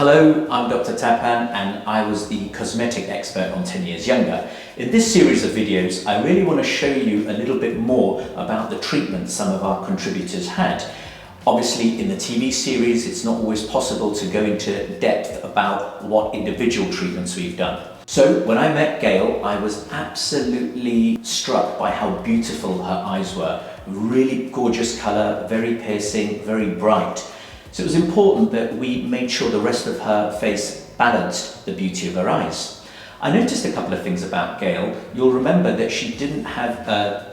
Hello, I'm Dr Tapan and I was the cosmetic expert on 10 Years Younger. In this series of videos, I really want to show you a little bit more about the treatment some of our contributors had. Obviously, in the TV series, it's not always possible to go into depth about what individual treatments we've done. So when I met Gayle, I was absolutely struck by how beautiful her eyes were. Really gorgeous colour, very piercing, very bright. So it was important that we made sure the rest of her face balanced the beauty of her eyes. I noticed a couple of things about Gayle. You'll remember that she didn't have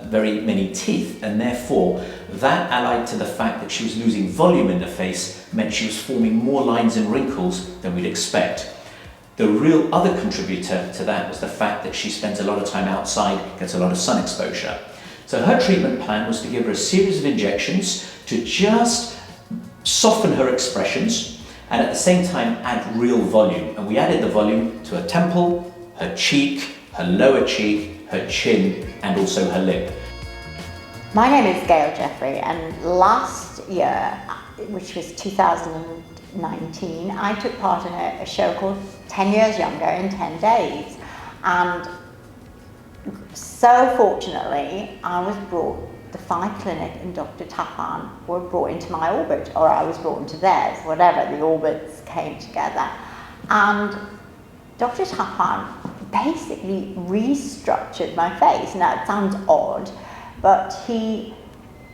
very many teeth, and therefore that, allied to the fact that she was losing volume in the face, meant she was forming more lines and wrinkles than we'd expect. The real other contributor to that was the fact that she spends a lot of time outside, gets a lot of sun exposure. So her treatment plan was to give her a series of injections to just soften her expressions and at the same time add real volume. And we added the volume to her temple, her cheek, her lower cheek, her chin, and also her lip. My name is Gayle Jeffrey, and last year, which was 2019, I took part in a show called 10 Years Younger in 10 Days. And so fortunately, I was brought, the PHI Clinic and Dr Tapan were brought into my orbit, or I was brought into theirs, whatever, the orbits came together. And Dr Tapan basically restructured my face. Now it sounds odd, but he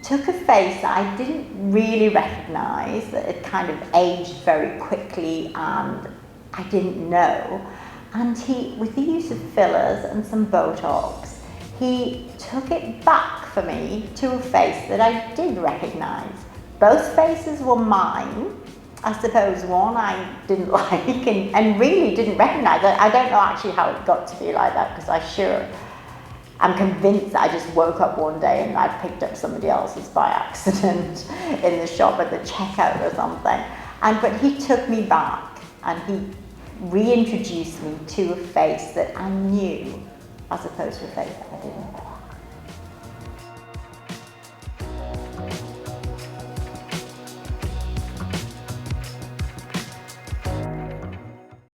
took a face that I didn't really recognise, that it kind of aged very quickly and I didn't know. And he, with the use of fillers and some Botox, he took it back for me to a face that I did recognise. Both faces were mine. I suppose one I didn't like and really didn't recognise. I don't know actually how it got to be like that, because I'm convinced that I just woke up one day and I picked up somebody else's by accident in the shop at the checkout or something. But he took me back and he reintroduced me to a face that I knew, as opposed to a face that I didn't.